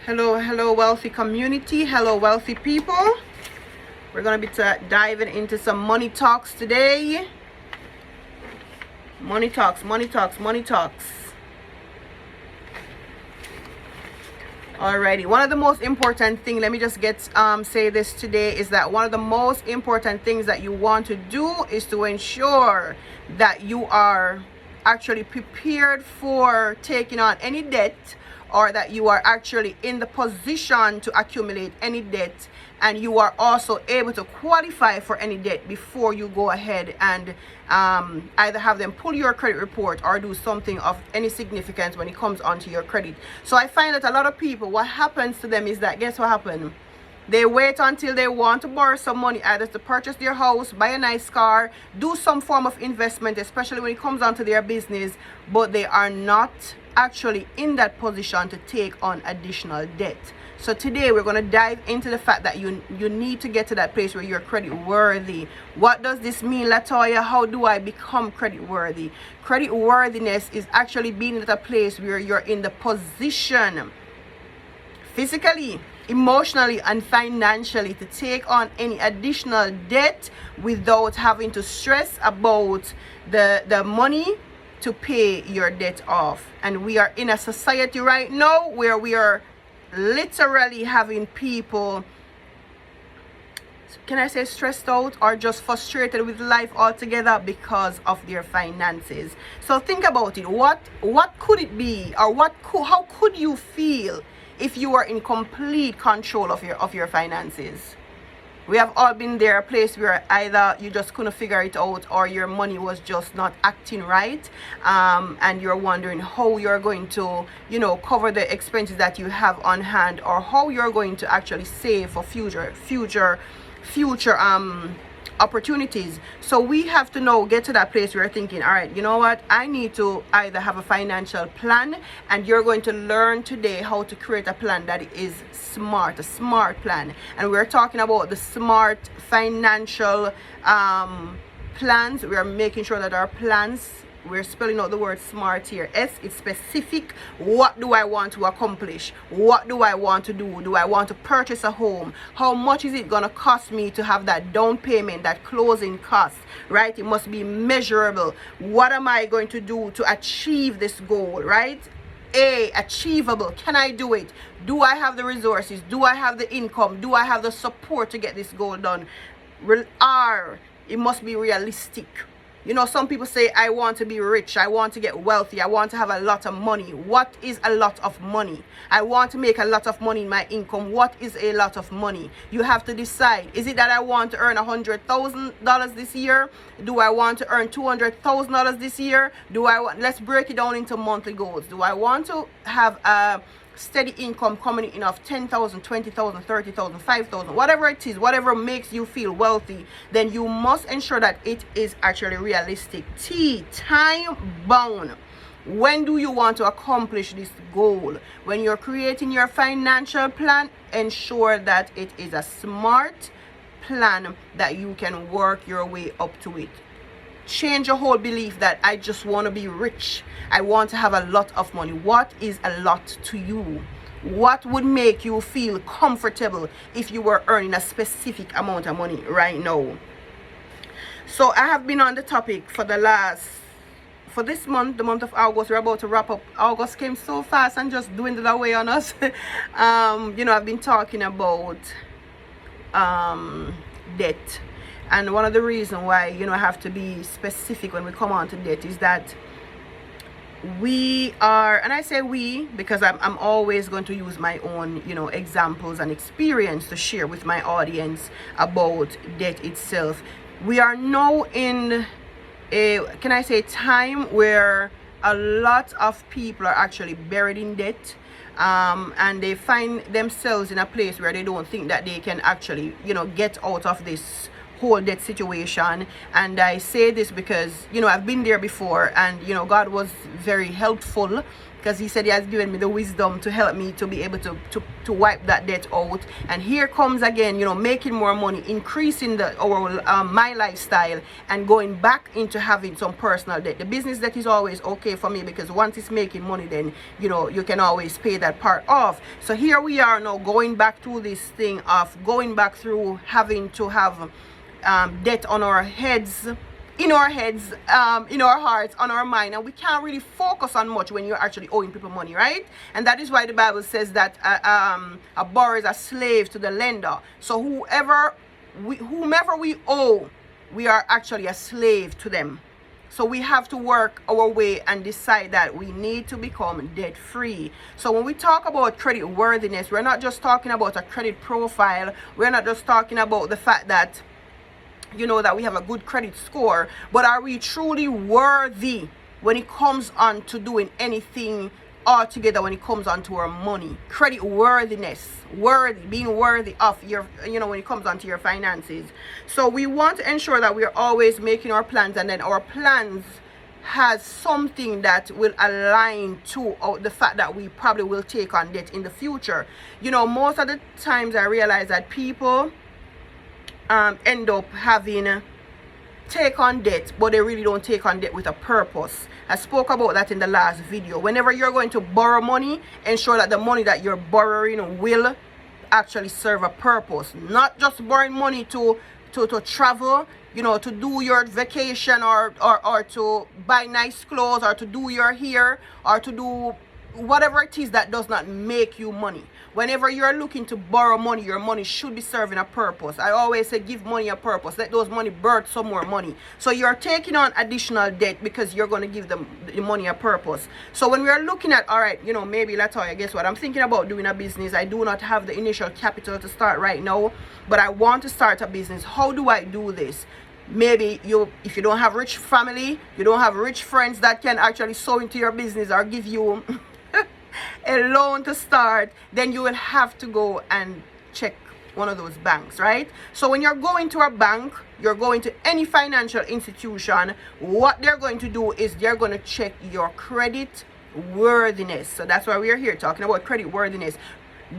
Hello, wealthy community. Hello, wealthy people. We're going to be diving into some money talks today. Money talks. Alrighty, one of the most important things, let me just say this today, is that one of the most important things that you want to do is to ensure that you are actually prepared for taking on any debt, or that you are actually in the position to accumulate any debt, and you are also able to qualify for any debt before you go ahead and either have them pull your credit report or do something of any significance when it comes onto your credit. So I find that a lot of people, what happens to them is that, guess what happened? They wait until they want to borrow some money, either to purchase their house, buy a nice car, do some form of investment, especially when it comes onto their business, but they are not actually in that position to take on additional debt. So today we're going to dive into the fact that you need to get to that place where you're credit worthy. What does this mean, Latoya? How do I become credit worthy? Credit worthiness is actually being at a place where you're in the position physically, emotionally, and financially to take on any additional debt without having to stress about the money to pay your debt off. And we are in a society right now where we are literally having people, can I say, stressed out or just frustrated with life altogether because of their finances. So think about it. What could it be, or how could you feel if you were in complete control of your finances? We have all been there, a place where either you just couldn't figure it out, or your money was just not acting right, and you're wondering how you're going to, cover the expenses that you have on hand, or how you're going to actually save for future opportunities. So we have to now get to that place where you're thinking, all right, you know what, I need to either have a financial plan, and you're going to learn today how to create a plan that is smart, a smart plan. And we're talking about the smart financial plans. We are making sure that our plans, we're spelling out the word smart here. S is specific. What do I want to accomplish? What do I want to do? Do I want to purchase a home? How much is it going to cost me to have that down payment, that closing cost, right? It must be measurable. What am I going to do to achieve this goal, right? Achievable. Can I do it? Do I have the resources? Do I have the income? Do I have the support to get this goal done? It must be realistic. Some people say, I want to be rich, I want to get wealthy, I want to have a lot of money. What is a lot of money? I want to make a lot of money in my income. What is a lot of money? You have to decide. Is it that I want to earn $100,000 this year? Do I want to earn $200,000 this year? Let's break it down into monthly goals. Do I want to have a steady income coming in of 10,000, 20,000, 30,000, 5,000, whatever it is, whatever makes you feel wealthy? Then you must ensure that it is actually realistic. Time bound. When do you want to accomplish this goal? When you're creating your financial plan, ensure that it is a smart plan that you can work your way up to it. Change your whole belief that I just want to be rich. I want to have a lot of money. What is a lot to you? What would make you feel comfortable if you were earning a specific amount of money right now? So I have been on the topic for this month, the month of August. We're about to wrap up. August came so fast and just dwindled away on us. I've been talking about debt. And one of the reasons why, I have to be specific when we come on to debt is that we are, and I say we because I'm always going to use my own, examples and experience to share with my audience about debt itself. We are now in time where a lot of people are actually buried in debt. And they find themselves in a place where they don't think that they can actually, get out of this whole debt situation. And I say this because I've been there before, and God was very helpful because he said he has given me the wisdom to help me to be able to wipe that debt out. And here comes again, you know, making more money, increasing my lifestyle, and going back into having some personal debt. The business debt is always okay for me, because once it's making money, then, you know, you can always pay that part off. So here we are now going back to this thing of going back through having to have debt on our heads, in our hearts, on our mind, and we can't really focus on much when you're actually owing people money, right? And that is why the Bible says that a borrower is a slave to the lender. So whomever we owe, we are actually a slave to them. So we have to work our way and decide that we need to become debt free. So when we talk about credit worthiness, we're not just talking about a credit profile. We're not just talking about the fact that, you know, that we have a good credit score, but are we truly worthy when it comes on to doing anything altogether, when it comes on to our money? Credit worthiness, being worthy of your, you know, when it comes on to your finances. So we want to ensure that we're always making our plans, and then our plans has something that will align to the fact that we probably will take on debt in the future. You know, most of the times I realize that people end up having take on debt, but they really don't take on debt with a purpose. I spoke about that in the last video. Whenever you're going to borrow money, ensure that the money that you're borrowing will actually serve a purpose. Not just borrowing money to travel, you know, to do your vacation, or to buy nice clothes, or to do your hair, or to do whatever it is that does not make you money. Whenever you're looking to borrow money, your money should be serving a purpose. I always say give money a purpose. Let those money birth some more money. So you're taking on additional debt because you're going to give them the money a purpose. So when we are looking at, all right, you know, maybe Latoya, guess what? I'm thinking about doing a business. I do not have the initial capital to start right now, but I want to start a business. How do I do this? Maybe if you don't have rich family, you don't have rich friends that can actually sow into your business or give you a loan to start, then you will have to go and check one of those banks, right? So when you're going to a bank, you're going to any financial institution, what they're going to do is they're going to check your credit worthiness. So that's why we are here talking about credit worthiness.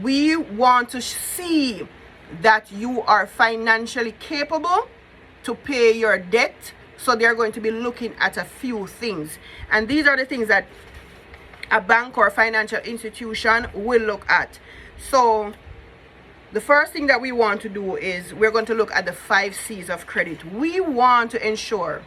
We want to see that you are financially capable to pay your debt. So they're going to be looking at a few things, and these are the things that a bank or a financial institution will look at. So the first thing that we want to do is we're going to look at the 5 C's of credit. We want to ensure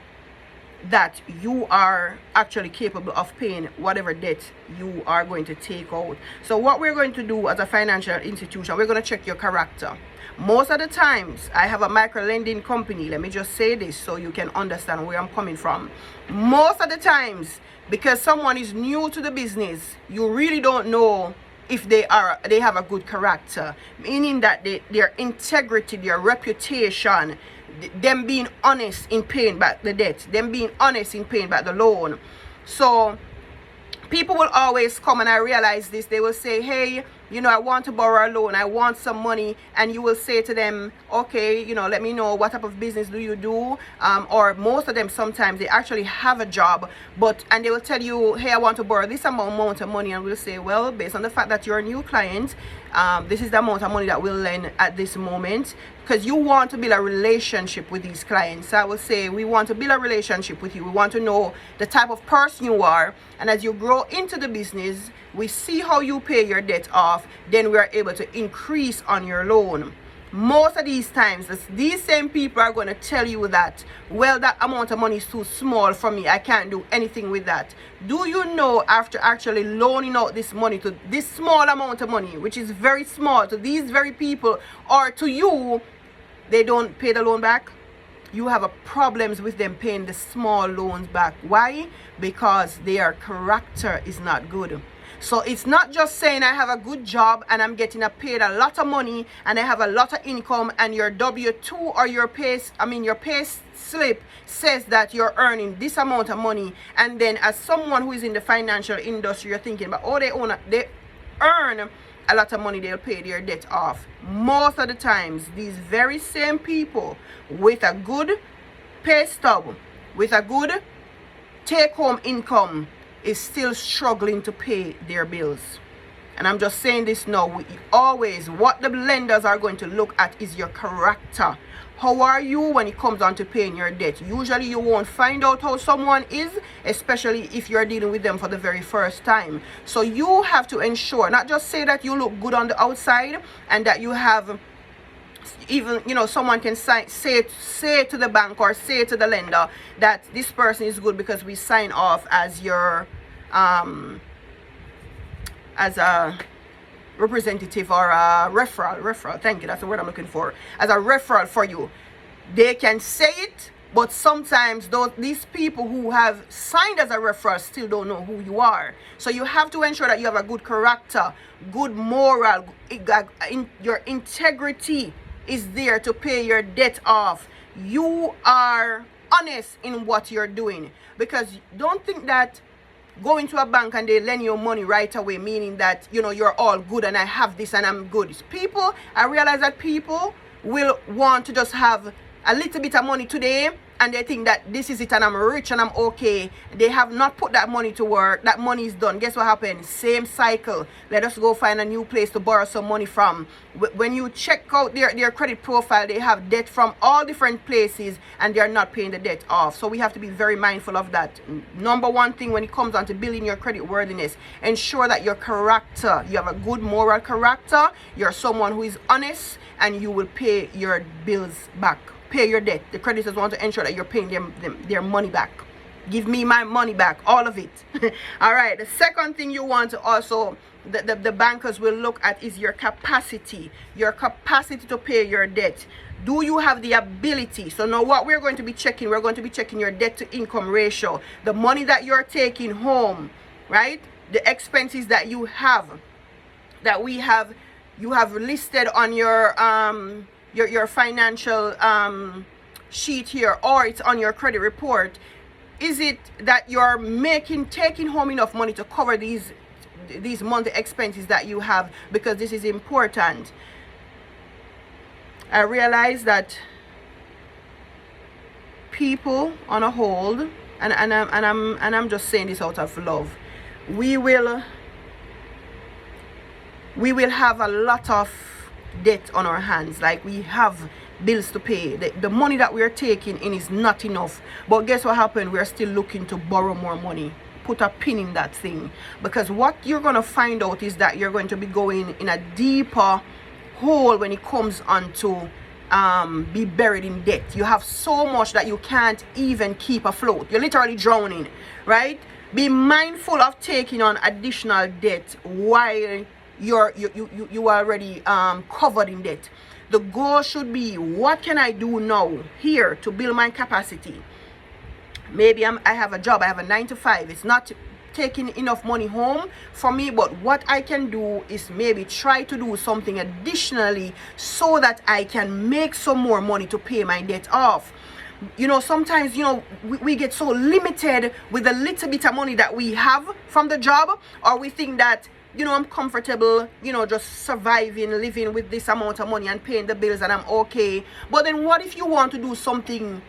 that you are actually capable of paying whatever debt you are going to take out. So what we're going to do as a financial institution, we're going to check your character. Most of the times, I have a micro lending company. Let me just say this so you can understand where I'm coming from. Most of the times, because someone is new to the business, you really don't know if they have a good character, meaning that their integrity, their reputation, them being honest in paying back the debt, them being honest in paying back the loan. So people will always come, and I realize this, they will say, hey, you know, I want to borrow a loan, I want some money, and you will say to them, okay, you know, let me know what type of business do you do, or most of them sometimes they actually have a job, and they will tell you, hey, I want to borrow this amount of money, and we'll say, well, based on the fact that you're a new client, this is the amount of money that we'll lend at this moment, because you want to build a relationship with these clients. So I will say, we want to build a relationship with you. We want to know the type of person you are, and as you grow into the business, we see how you pay your debt off, then we are able to increase on your loan. Most of these times, these same people are going to tell you that, well, that amount of money is too small for me, I can't do anything with that. Do you know, after actually loaning out this money, to this small amount of money, which is very small to these very people, or to you, they don't pay the loan back? You have problems with them paying the small loans back. Why? Because their character is not good. So it's not just saying I have a good job and I'm getting paid a lot of money and I have a lot of income, and your W-2 or your pay slip says that you're earning this amount of money, and then as someone who is in the financial industry, you're thinking about, oh, they earn a lot of money, they'll pay their debt off. Most of the times, these very same people with a good pay stub, with a good take-home income, is still struggling to pay their bills. And I'm just saying this now, always what the lenders are going to look at is your character. How are you when it comes on to paying your debt? Usually you won't find out how someone is, especially if you're dealing with them for the very first time. So you have to ensure, not just say that you look good on the outside and that you have, even, you know, someone can say to the bank or say to the lender that this person is good because we sign off as your as a representative or a referral, thank you, that's the word I'm looking for, as a referral for you. They can say it, but sometimes these people who have signed as a referral still don't know who you are. So you have to ensure that you have a good character, good moral, your integrity is there to pay your debt off. You are honest in what you're doing, because don't think that going to a bank and they lend you money right away, meaning that, you know, you're all good and I have this and I'm good. I realize that people will want to just have a little bit of money today and they think that this is it and I'm rich and I'm okay. They have not put that money to work. That money is done. Guess what happened? Same cycle. Let us go find a new place to borrow some money from. When you check out their credit profile, they have debt from all different places and they're not paying the debt off. So we have to be very mindful of that. Number one thing when it comes on to building your credit worthiness, ensure that your character, you have a good moral character, you're someone who is honest, and you will pay your bills back. Pay your debt. The creditors want to ensure that you're paying their money back. Give me my money back, all of it. All right, the second thing you want to also, the bankers will look at is your capacity to pay your debt. Do you have the ability? So now what we're going to be checking your debt to income ratio, the money that you're taking home, right? The expenses that you have, you have listed on your financial sheet here, or it's on your credit report. Is it that you're taking home enough money to cover these monthly expenses that you have? Because this is important. I realize that people on a whole, and I'm just saying this out of love, we will have a lot of debt on our hands. Like, we have bills to pay. The money that we're taking in is not enough. But guess what happened? We're still looking to borrow more money. Put a pin in that thing, because what you're going to find out is that you're going to be going in a deeper hole when it comes on to be buried in debt. You have so much that you can't even keep afloat. You're literally drowning, right? Be mindful of taking on additional debt while you already covered in debt. The goal should be, what can I do now here to build my capacity? Maybe I have a job, I have a 9-to-5. It's not taking enough money home for me, but what I can do is maybe try to do something additionally so that I can make some more money to pay my debt off. You know, sometimes, you know, we get so limited with the little bit of money that we have from the job, or we think that, you know, I'm comfortable, you know, just surviving, living with this amount of money and paying the bills and I'm okay. But then what if you want to do something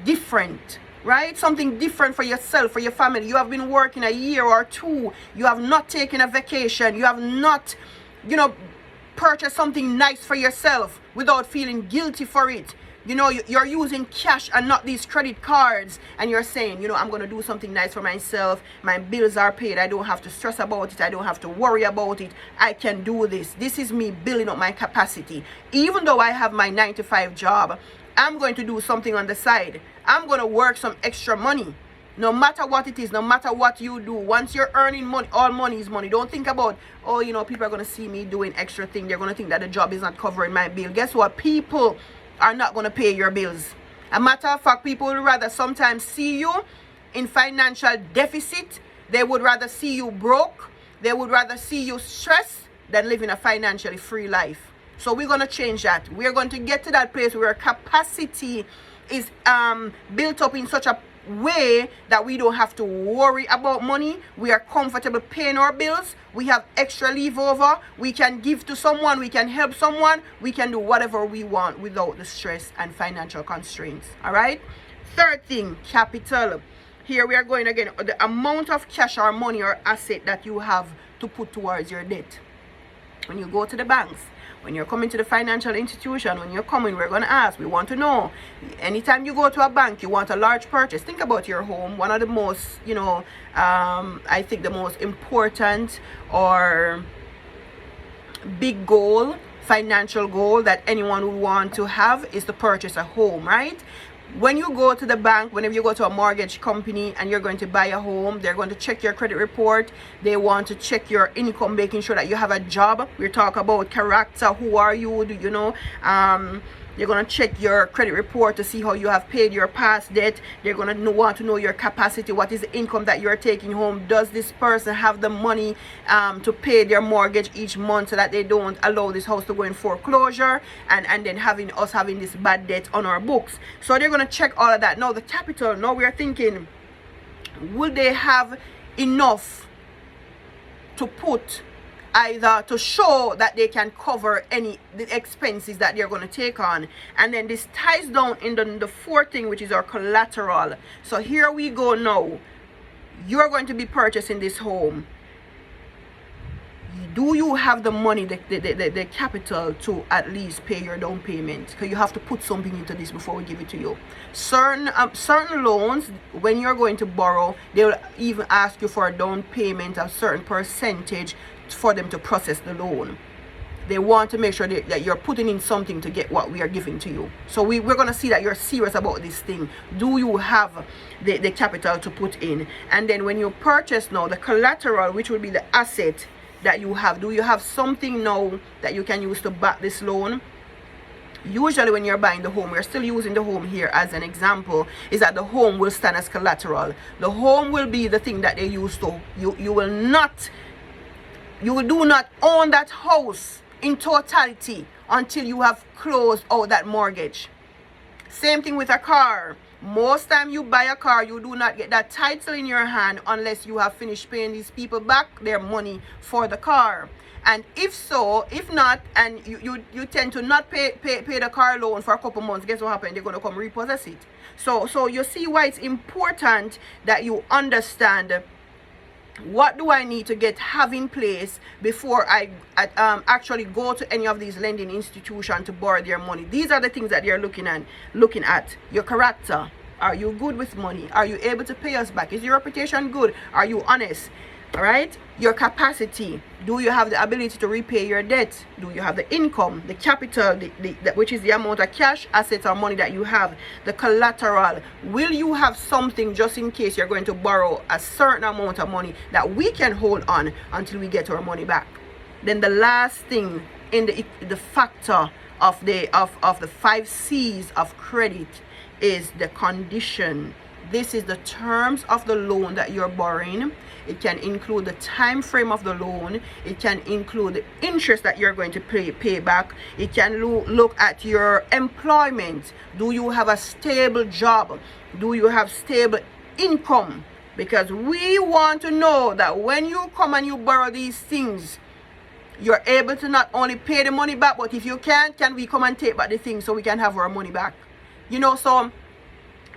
different, right? Something different for yourself, for your family. You have been working a year or two. You have not taken a vacation. You have not, you know, purchased something nice for yourself without feeling guilty for it. You know, you're using cash and not these credit cards, and you're saying, you know, I'm going to do something nice for myself. My bills are paid. I don't have to stress about it. I don't have to worry about it. I can do this. This is me building up my capacity. Even though I have my 9-to-5 job, I'm going to do something on the side. I'm going to work some extra money. No matter what it is, no matter what you do, once you're earning money, all money is money. Don't think about, oh, you know, people are going to see me doing extra thing. They're going to think that the job is not covering my bill. Guess what? People are not going to pay your bills. A matter of fact, people would rather sometimes see you in financial deficit. They would rather see you broke. They would rather see you stressed than living a financially free life. So we're going to change that. We're going to get to that place where capacity is built up in such a way that we don't have to worry about money. We are comfortable paying our bills. We have extra leave over. We can give to someone. We can help someone. We can do whatever we want without the stress and financial constraints. All right. Third thing, capital. Here we are going again, the amount of cash or money or asset that you have to put towards your debt. When you go to the banks, when you're coming to the financial institution, when you're coming, we're going to ask, we want to know. Anytime you go to a bank, you want a large purchase. Think about your home. One of the most, I think the most important or big goal, financial goal that anyone would want to have is to purchase a home, right? When you go to the bank, whenever you go to a mortgage company and you're going to buy a home, they're going to check your credit report. They want to check your income, making sure that you have a job. We talk about character. Who are you? Do you know? They're going to check your credit report to see how you have paid your past debt. They're going to want to know your capacity. What is the income that you're taking home? Does this person have the money to pay their mortgage each month so that they don't allow this house to go in foreclosure and then having this bad debt on our books? So they're going to check all of that. Now the capital, now we are thinking, will they have enough to put, either to show that they can cover the expenses that they're going to take on? And then this ties down in the fourth thing, which is our collateral. So here we go now. You're going to be purchasing this home. Do you have the money, the capital to at least pay your down payment? Because you have to put something into this before we give it to you. Certain loans, when you're going to borrow, they will even ask you for a down payment, a certain percentage for them to process the loan. They want to make sure that you're putting in something to get what we are giving to you. So we're going to see that you're serious about this thing. Do you have the capital to put in? And then when you purchase now, the collateral, which will be the asset that you have, do you have something now that you can use to back this loan? Usually when you're buying the home, we're still using the home here as an example, is that the home will stand as collateral. The home will be the thing that they use to, you do not own that house in totality until you have closed out that mortgage. Same thing with a car. Most time you buy a car, you do not get that title in your hand unless you have finished paying these people back their money for the car. And if not, and you tend to not pay the car loan for a couple months, guess what happens? They're going to come repossess it. So you see why it's important that you understand, what do I need to have in place before I actually go to any of these lending institutions to borrow their money? These are the things that they're looking at. Your character. Are you good with money? Are you able to pay us back? Is your reputation good? Are you honest? All right. Your capacity. Do you have the ability to repay your debt? Do you have the income, the capital, which is the amount of cash, assets, or money that you have? The collateral. Will you have something just in case you're going to borrow a certain amount of money that we can hold on until we get our money back? Then the last thing in the factor of the 5 C's of credit is the condition. This is the terms of the loan that you're borrowing. It can include the time frame of the loan. It can include the interest that you're going to pay back. It can look at your employment. Do you have a stable job? Do you have stable income? Because we want to know that when you come and you borrow these things, you're able to not only pay the money back, but if you can't, can we come and take back the things so we can have our money back? So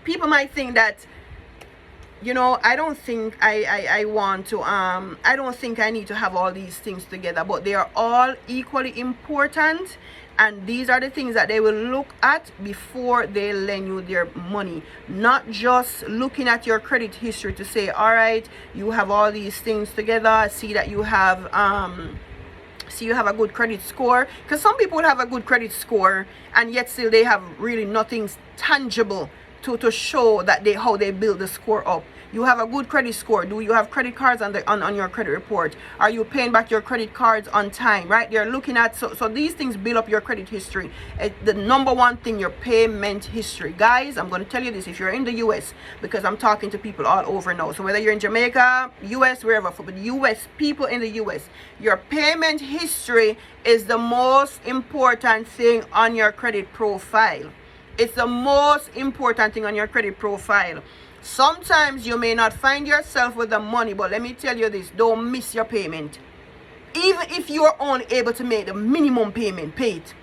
people might think that, I don't think I want to, I don't think I need to have all these things together, but they are all equally important. And these are the things that they will look at before they lend you their money. Not just looking at your credit history to say, all right, you have all these things together. See that you have, you have a good credit score. Because some people have a good credit score and yet still they have really nothing tangible to show that how they build the score up. You have a good credit score. Do you have credit cards on your credit report? Are you paying back your credit cards on time? Right? They're looking at, so these things build up your credit history. The number one thing, your payment history. Guys, I'm going to tell you this, if you're in the US, because I'm talking to people all over now. So whether you're in Jamaica, US, wherever, for the US, people in the US, your payment history is the most important thing on your credit profile. It's the most important thing on your credit profile. Sometimes you may not find yourself with the money, but let me tell you this, don't miss your payment. Even if you are only able to make the minimum payment, pay it.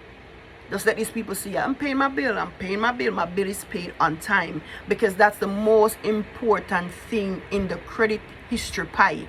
Just let these people see, I'm paying my bill, my bill is paid on time, because that's the most important thing in the credit history pie.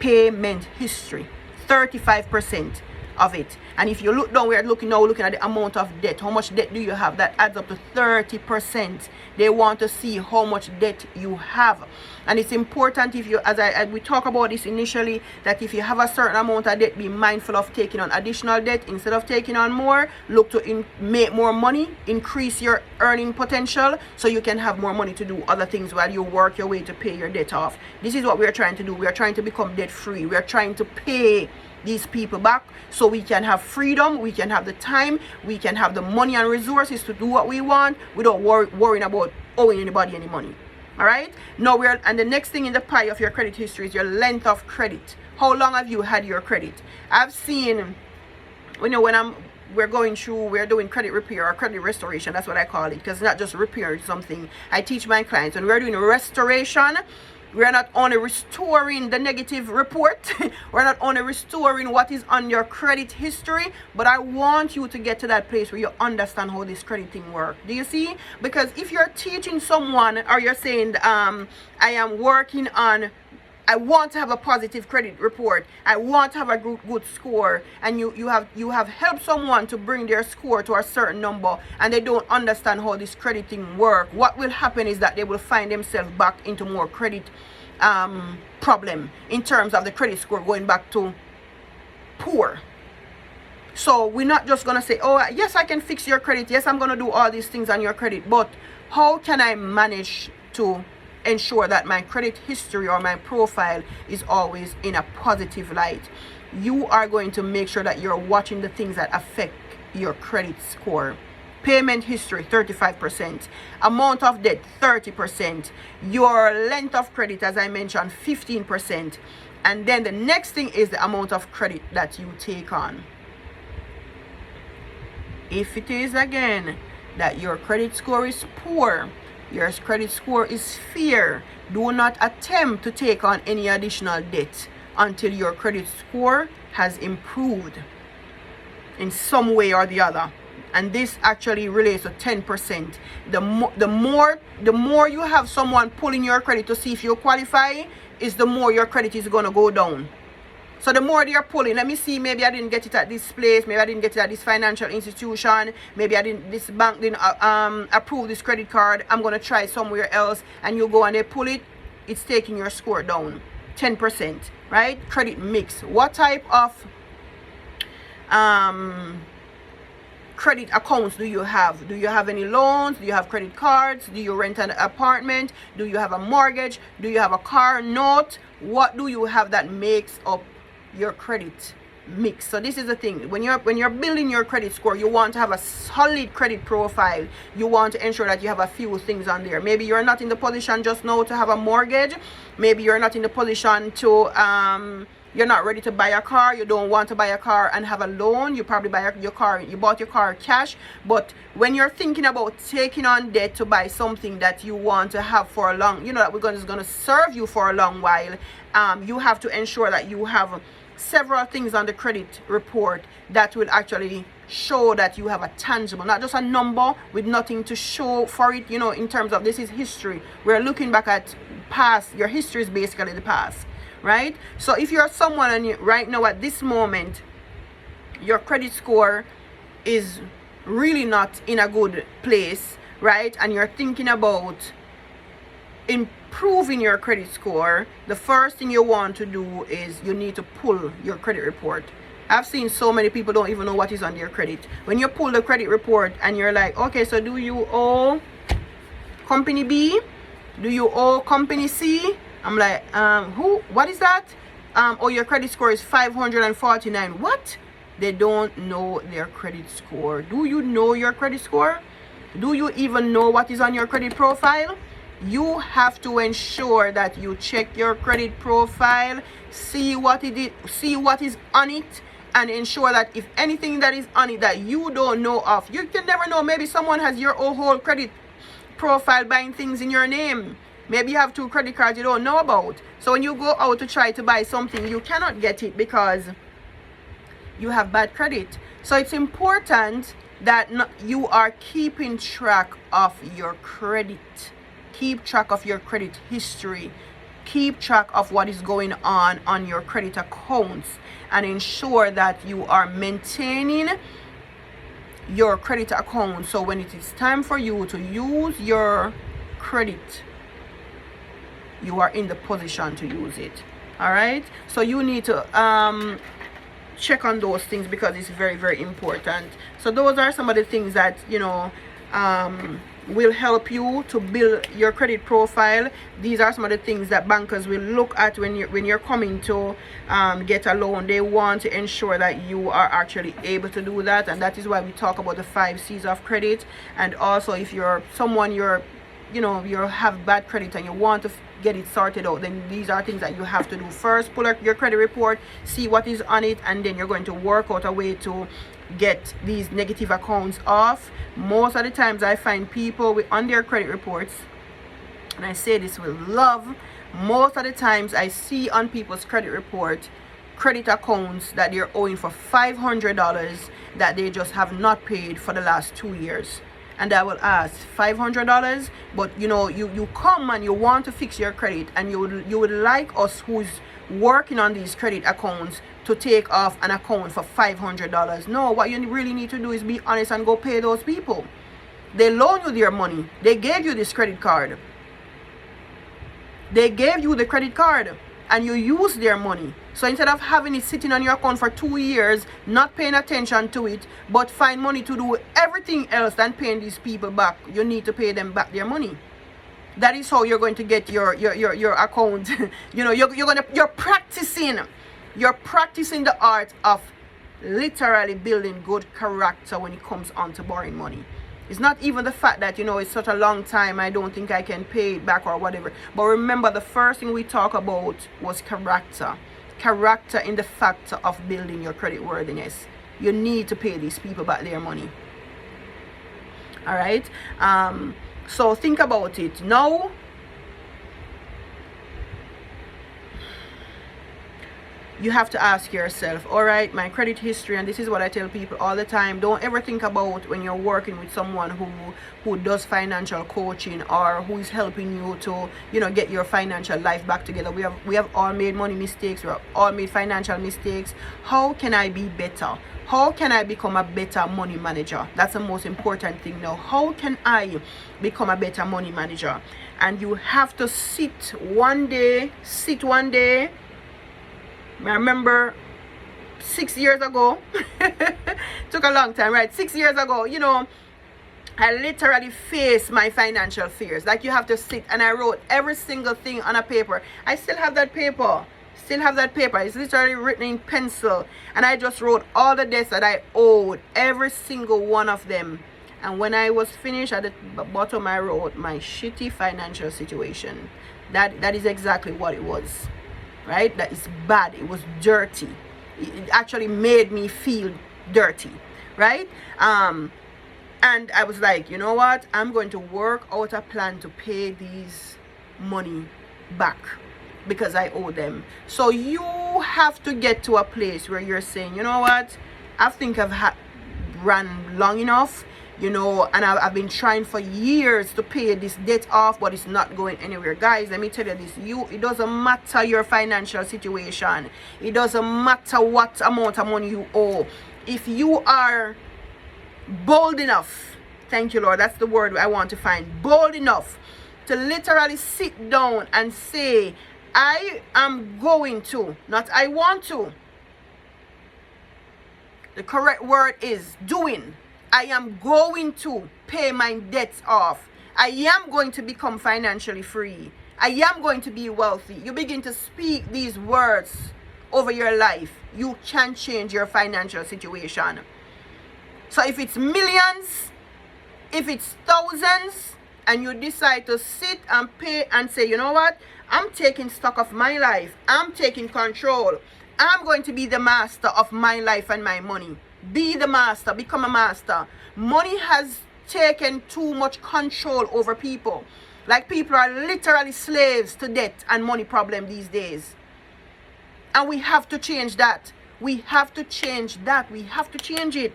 Payment history, 35% of it. And if you look down, we're looking at the amount of debt. How much debt do you have? That adds up to 30%. They want to see how much debt you have. And it's important, if you, as we talk about this initially, that if you have a certain amount of debt, be mindful of taking on additional debt instead of taking on more. Look to make more money, increase your earning potential, so you can have more money to do other things while you work your way to pay your debt off. This is what we're trying to do. We are trying to become debt free. We are trying to pay these people back so we can have freedom, we can have the time, we can have the money and resources to do what we want without worrying about owing anybody any money. All right, now and the next thing in the pie of your credit history is your length of credit. How long have you had your credit? I've seen, you know, when we're doing credit repair or credit restoration, that's what I call it, because it's not just repairing something. I teach my clients, when we're doing restoration, we're not only restoring the negative report, we're not only restoring what is on your credit history, but I want you to get to that place where you understand how this credit thing works. Do you see? Because if you're teaching someone, or you're saying, I am working on, I want to have a positive credit report, I want to have a good score, and you have helped someone to bring their score to a certain number, and they don't understand how this credit thing works, what will happen is that they will find themselves back into more credit problem in terms of the credit score going back to poor. So we're not just gonna say, oh yes, I can fix your credit, yes, I'm gonna do all these things on your credit, but how can I manage to ensure that my credit history or my profile is always in a positive light? You are going to make sure that you're watching the things that affect your credit score. Payment history, 35%. Amount of debt, 30%. Your length of credit, as I mentioned, 15%. And then the next thing is the amount of credit that you take on. If it is, again, that your credit score is poor, your credit score is fair, do not attempt to take on any additional debt until your credit score has improved in some way or the other. And this actually relates to 10%. The more you have someone pulling your credit to see if you qualify, is the more your credit is going to go down. So the more they are pulling, let me see, maybe I didn't get it at this place, maybe I didn't get it at this financial institution, maybe this bank didn't approve this credit card, I'm going to try somewhere else, and you go and they pull it, it's taking your score down 10%, right? Credit mix. What type of credit accounts do you have? Do you have any loans? Do you have credit cards? Do you rent an apartment? Do you have a mortgage? Do you have a car note? What do you have that makes up your credit mix? So this is the thing, when you're building your credit score, you want to have a solid credit profile. You want to ensure that you have a few things on there. Maybe you're not in the position just now to have a mortgage, maybe you're not in the position to you're not ready to buy a car, you don't want to buy a car and have a loan, you probably you bought your car cash. But when you're thinking about taking on debt to buy something that you want to have for a long, you know, that is going to serve you for a long while, you have to ensure that you have several things on the credit report that will actually show that you have a tangible, not just a number with nothing to show for it, you know, in terms of this is history. We're looking back at past. Your history is basically the past, right? So if you're someone and right now at this moment your credit score is really not in a good place, right, and you're thinking about improving your credit score, the first thing you want to do is you need to pull your credit report. I've seen so many people don't even know what is on their credit. When you pull the credit report and you're like, okay, so do you owe company B? Do you owe company C? I'm like, what is that? Oh, your credit score is 549. What? They don't know their credit score. Do you know your credit score? Do you even know what is on your credit profile? You have to ensure that you check your credit profile, see what it is, see what is on it, and ensure that if anything that is on it that you don't know of, you can never know. Maybe someone has your whole credit profile buying things in your name. Maybe you have 2 credit cards you don't know about. So when you go out to try to buy something, you cannot get it because you have bad credit. So it's important that you are keeping track of your credit. Keep track of your credit history. Keep track of what is going on your credit accounts, and ensure that you are maintaining your credit account, so when it is time for you to use your credit, you are in the position to use it. All right, so you need to check on those things, because it's very, very important. So those are some of the things that, you know, will help you to build your credit profile. These are some of the things that bankers will look at when you're coming to get a loan. They want to ensure that you are actually able to do that, and that is why we talk about the 5 C's of credit. And also, if you're someone you have bad credit and you want to get it sorted out, then these are things that you have to do. First, pull up your credit report, see what is on it, and then you're going to work out a way to get these negative accounts off. Most of the times I find people on their credit reports, and I say this with love, most of the times I see on people's credit report credit accounts that they're owing for $500 that they just have not paid for the last 2 years. And I will ask, $500? But you come and you want to fix your credit, and you would like us who's working on these credit accounts to take off an account for $500. No, what you really need to do is be honest and go pay those people. They loaned you their money. They gave you this credit card. They gave you the credit card, and you use their money. So instead of having it sitting on your account for 2 years, not paying attention to it, but find money to do everything else than paying these people back, you need to pay them back their money. That is how you're going to get your account. You're practicing the art of literally building good character when it comes on to borrowing money. It's not even the fact that it's such a long time, I don't think I can pay it back or whatever. But remember, the first thing we talk about was character. Character in the factor of building your credit worthiness. You need to pay these people back their money. All right. So think about it now. You have to ask yourself, all right, my credit history, and this is what I tell people all the time, don't ever think about when you're working with someone who does financial coaching, or who is helping you to get your financial life back together. We have all made money mistakes. We have all made financial mistakes. How can I be better? How can I become a better money manager? That's the most important thing now. How can I become a better money manager? And you have to sit one day. I remember 6 years ago, took a long time, right? 6 years ago, I literally faced my financial fears. Like, you have to sit, and I wrote every single thing on a paper. I still have that paper. It's literally written in pencil, and I just wrote all the debts that I owed, every single one of them. And when I was finished, at the bottom I wrote my shitty financial situation. That is exactly what it was. Right? That is bad. It was dirty. It actually made me feel dirty. Right? And I was like, you know what? I'm going to work out a plan to pay these money back, because I owe them. So you have to get to a place where you're saying, you know what? I think I've ran long enough. And I've been trying for years to pay this debt off, but it's not going anywhere. Guys, let me tell you this. It doesn't matter your financial situation. It doesn't matter what amount of money you owe. If you are bold enough, thank you, Lord, that's the word I want to find, bold enough to literally sit down and say, I am going to, not I want to. The correct word is doing. I am going to pay my debts off. I am going to become financially free. I am going to be wealthy. You begin to speak these words over your life. You can change your financial situation. So if it's millions, if it's thousands, and you decide to sit and pay and say, you know what? I'm taking stock of my life. I'm taking control. I'm going to be the master of my life and my money. Be the master. Become a master. Money has taken too much control over people. Like, people are literally slaves to debt and money problem these days. And we have to change that. We have to change that. We have to change it.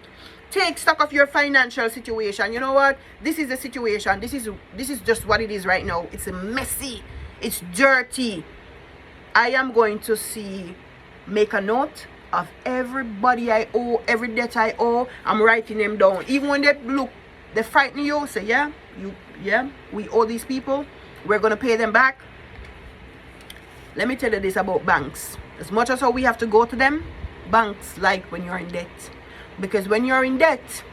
Take stock of your financial situation. You know what? This is the situation. This is just what it is right now. It's messy. It's dirty. I am going to make a note of everybody I owe, every debt I owe. I'm writing them down. Even when they frighten you, say, we owe these people. We're going to pay them back. Let me tell you this about banks. As much as how we have to go to them, banks like when you're in debt. Because when you're in debt,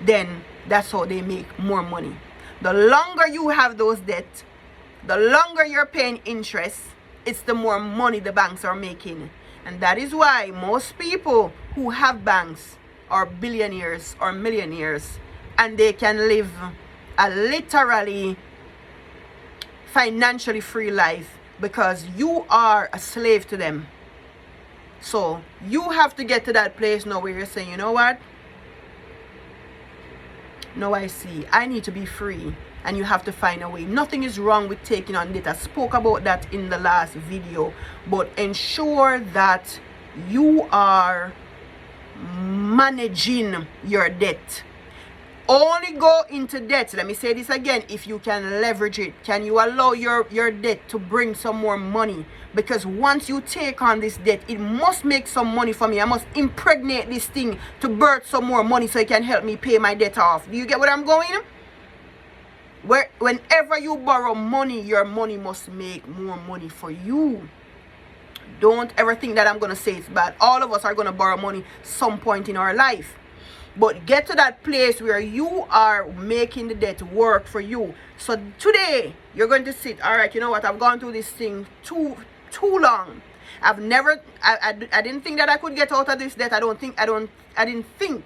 then that's how they make more money. The longer you have those debts, the longer you're paying interest, it's the more money the banks are making. And that is why most people who have banks are billionaires or millionaires, and they can live a literally financially free life because you are a slave to them. So you have to get to that place now where you're saying, you know what? Now I see I need to be free, and you have to find a way. Nothing is wrong with taking on debt. I spoke about that in the last video, but ensure that you are managing your debt. Only go into debt, let me say this again, if you can leverage it. Can you allow your debt to bring some more money? Because once you take on this debt, it must make some money for me. I must impregnate this thing to birth some more money so it can help me pay my debt off. Do you get what I'm going? Whenever you borrow money, your money must make more money for you. Don't ever think that I'm going to say it's bad. All of us are going to borrow money some point in our life. But get to that place where you are making the debt work for you. So today, you're going to sit, all right, you know what, I've gone through this thing too long. I didn't think that I could get out of this debt. I didn't think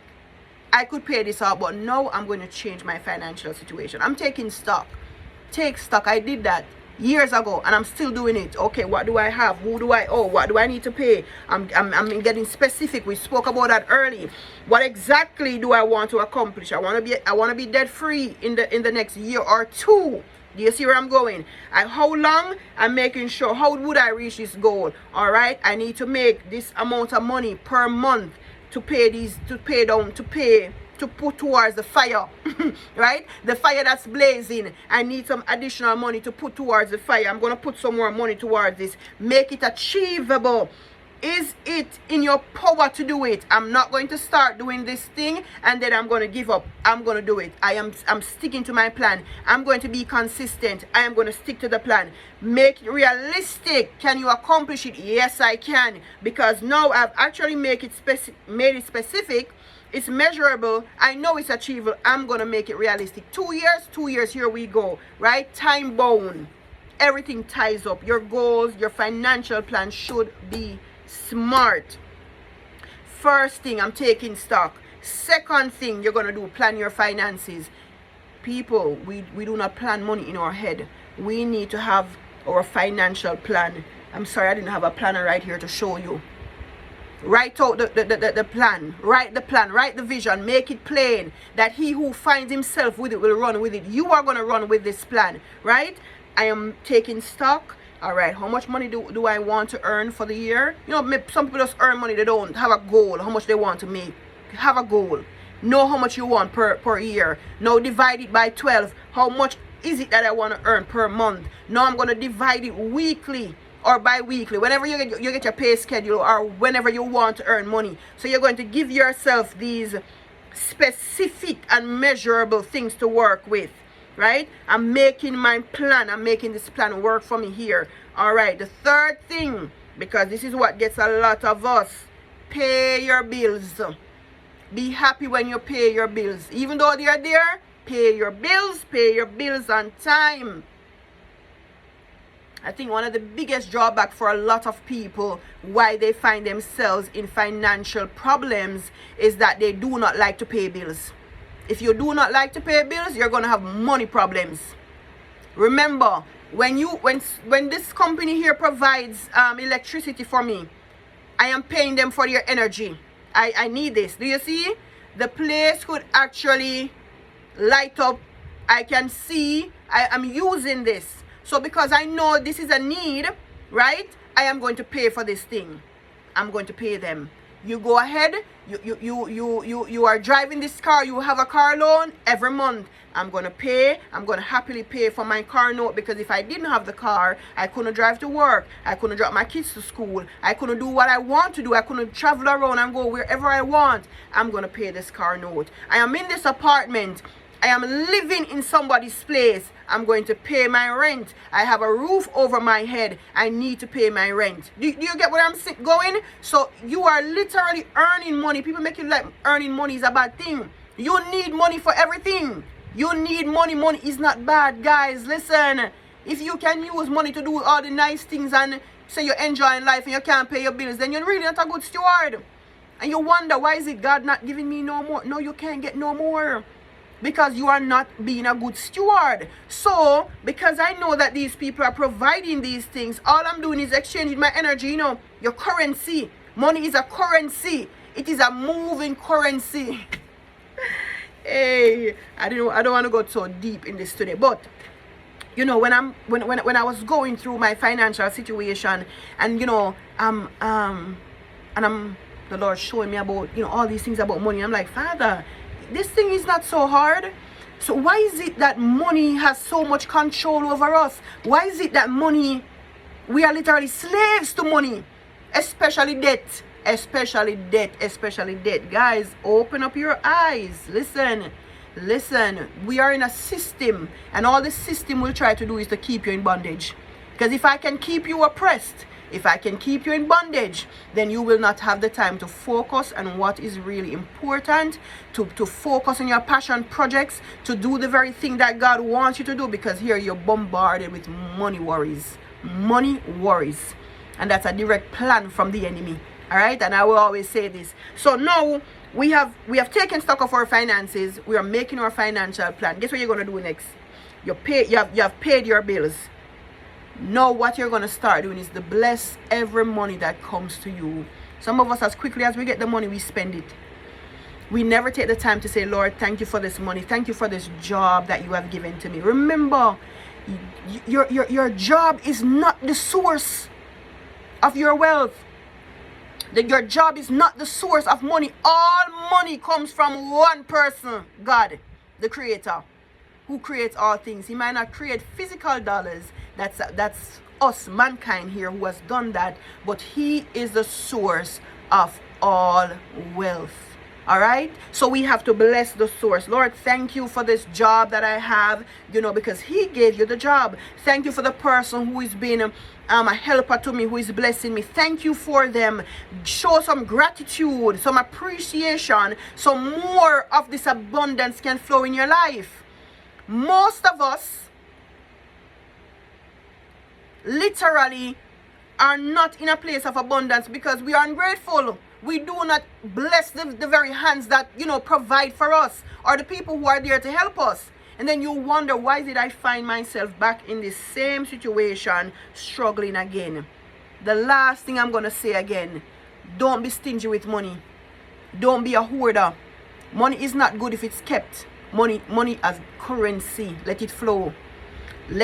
I could pay this out. But now I'm going to change my financial situation. I'm taking stock. Take stock. I did that years ago, and I'm still doing it. Okay, what do I have? Who do I owe? What do I need to pay? I'm getting specific. We spoke about that early. What exactly do I want to accomplish? I want to be debt free in the next year or two. Do you see where I'm going? How long? I'm making sure. How would I reach this goal? All right, I need to make this amount of money per month to put towards the fire. Right? The fire that's blazing. I need some additional money to put towards the fire. I'm going to put some more money towards this. Make it achievable. Is it in your power to do it? I'm not going to start doing this thing and then I'm going to give up. I'm going to do it. I'm sticking to my plan. I'm going to be consistent. I am going to stick to the plan. Make it realistic. Can you accomplish it? Yes, I can. Because now I've actually made it specific. It's measurable. I know it's achievable. I'm going to make it realistic. 2 years, here we go. Right? Time bound. Everything ties up. Your goals, your financial plan should be smart. First thing, I'm taking stock. Second thing you're going to do, plan your finances. People, we do not plan money in our head. We need to have our financial plan. I'm sorry, I didn't have a planner right here to show you. Write out the plan. Write the plan. Write the vision. Make it plain that he who finds himself with it will run with it. You are going to run with this plan. Right? I am taking stock. All right. How much money do I want to earn for the year? You know, some people just earn money. They don't have a goal. How much they want to make. Have a goal. Know how much you want per year. Now divide it by 12. How much is it that I want to earn per month? Now I'm going to divide it weekly or bi-weekly, whenever you get your pay schedule, or whenever you want to earn money. So you're going to give yourself these specific and measurable things to work with, right? I'm making my plan. I'm making this plan work for me here. All right, the third thing, because this is what gets a lot of us, pay your bills. Be happy when you pay your bills. Even though they're there, pay your bills on time. I think one of the biggest drawbacks for a lot of people why they find themselves in financial problems is that they do not like to pay bills. If you do not like to pay bills, you're going to have money problems. Remember, when this company here provides electricity for me, I am paying them for their energy. I need this. Do you see? The place could actually light up. I can see I am using this. So because I know this is a need, right? I am going to pay for this thing. I'm going to pay them. You go ahead, you are driving this car, you have a car loan every month. I'm going to happily pay for my car note, because if I didn't have the car, I couldn't drive to work, I couldn't drop my kids to school, I couldn't do what I want to do, I couldn't travel around and go wherever I want. I'm going to pay this car note. I am in this apartment, I am living in somebody's place, I'm going to pay my rent. I have a roof over my head, I need to pay my rent. Do you get where I'm going? So you are literally earning money. People make it like earning money is a bad thing. You need money for everything. You need money. Money is not bad, guys. Listen, if you can use money to do all the nice things and say you're enjoying life and you can't pay your bills, then you're really not a good steward. And you wonder, why is it God not giving me no more? No, you can't get no more, because you are not being a good steward. So because I know that these people are providing these things, all I'm doing is exchanging my energy. You know, your currency. Money is a currency. It is a moving currency. Hey, I don't want to go so deep in this today, but you know, when I was going through my financial situation, and you know, the Lord showing me about, you know, all these things about money. I'm like, Father, this thing is not so hard. So why is it that money has so much control over us? Why is it that money, we are literally slaves to money, especially debt? Especially debt. Guys, open up your eyes. Listen, we are in a system, and all the system will try to do is to keep you in bondage. Because if I can keep you oppressed, if I can keep you in bondage, then you will not have the time to focus on what is really important, to focus on your passion projects, to do the very thing that God wants you to do, because here you're bombarded with money worries. And that's a direct plan from the enemy. All right, and I will always say this. So now we have taken stock of our finances. We are making our financial plan. Guess what you're going to do next? You have paid your bills. Now what you're going to start doing is to bless every money that comes to you. Some of us, as quickly as we get the money, we spend it. We never take the time to say, Lord, thank you for this money. Thank you for this job that you have given to me. Remember, your job is not the source of your wealth. Your job is not the source of money. All money comes from one person, God, the creator, who creates all things. He might not create physical dollars. That's us, mankind here, who has done that. But he is the source of all wealth. All right, so we have to bless the source. Lord, thank you for this job that I have, you know, because he gave you the job. Thank you for the person who is being a helper to me, who is blessing me. Thank you for them. Show some gratitude, some appreciation, so more of this abundance can flow in your life. Most of us literally are not in a place of abundance because we are ungrateful. We do not bless the very hands that, you know, provide for us, or the people who are there to help us. And then you wonder, why did I find myself back in this same situation, struggling again? The last thing I'm going to say again, don't be stingy with money. Don't be a hoarder. Money is not good if it's kept. Money as currency, let it flow.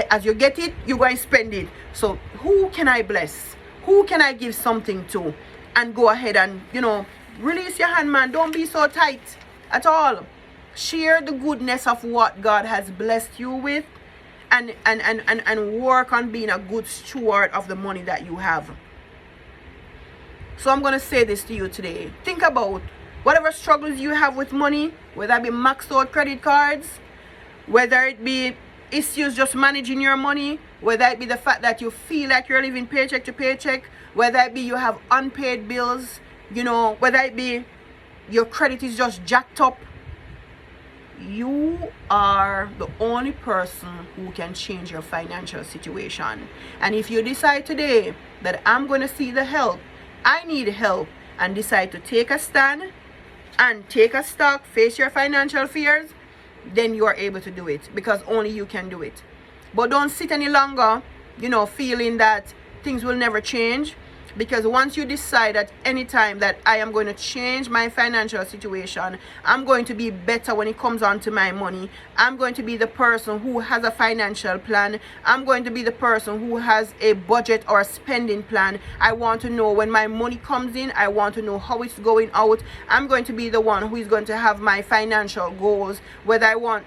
As you get it, you go and spend it. So who can I bless? Who can I give something to? And go ahead and, you know, release your hand, man. Don't be so tight at all. Share the goodness of what God has blessed you with, and work on being a good steward of the money that you have. So I'm going to say this to you today. Think about whatever struggles you have with money, whether it be maxed out credit cards, whether it be issues just managing your money, whether it be the fact that you feel like you're living paycheck to paycheck, whether it be you have unpaid bills, you know, whether it be your credit is just jacked up. You are the only person who can change your financial situation. And if you decide today that I'm going to see the help, I need help, and decide to take a stand and take a stock, face your financial fears, then you are able to do it, because only you can do it. But don't sit any longer, you know, feeling that things will never change, Because once you decide at any time that I am going to change my financial situation, I'm going to be better when it comes on to my money, I'm going to be the person who has a financial plan, I'm going to be the person who has a budget or a spending plan. I want to know when my money comes in, I want to know how it's going out. I'm going to be the one who is going to have my financial goals, whether I want,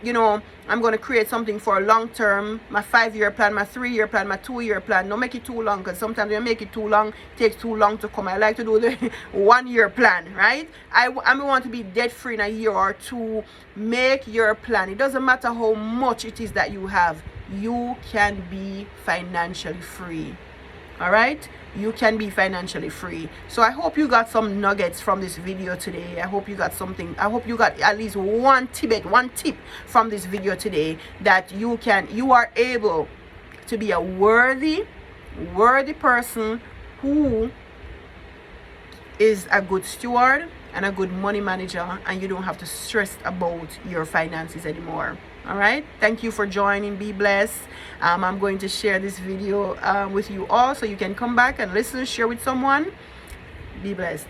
I'm going to create something for a long term, my 5-year plan, my 3-year plan, my 2-year plan. Don't make it too long, because sometimes when you make it too long, it takes too long to come. I like to do the 1-year plan, right? I want to be debt free in a year or two. Make your plan. It doesn't matter how much it is that you have. You can be financially free. All right, you can be financially free. So I hope you got some nuggets from this video today. I hope you got something. I hope you got at least one tip from this video today, that you are able to be a worthy person who is a good steward and a good money manager, and you don't have to stress about your finances anymore. All right, thank you for joining. Be blessed. I'm going to share this video with you all, so you can come back and listen, share with someone. Be blessed.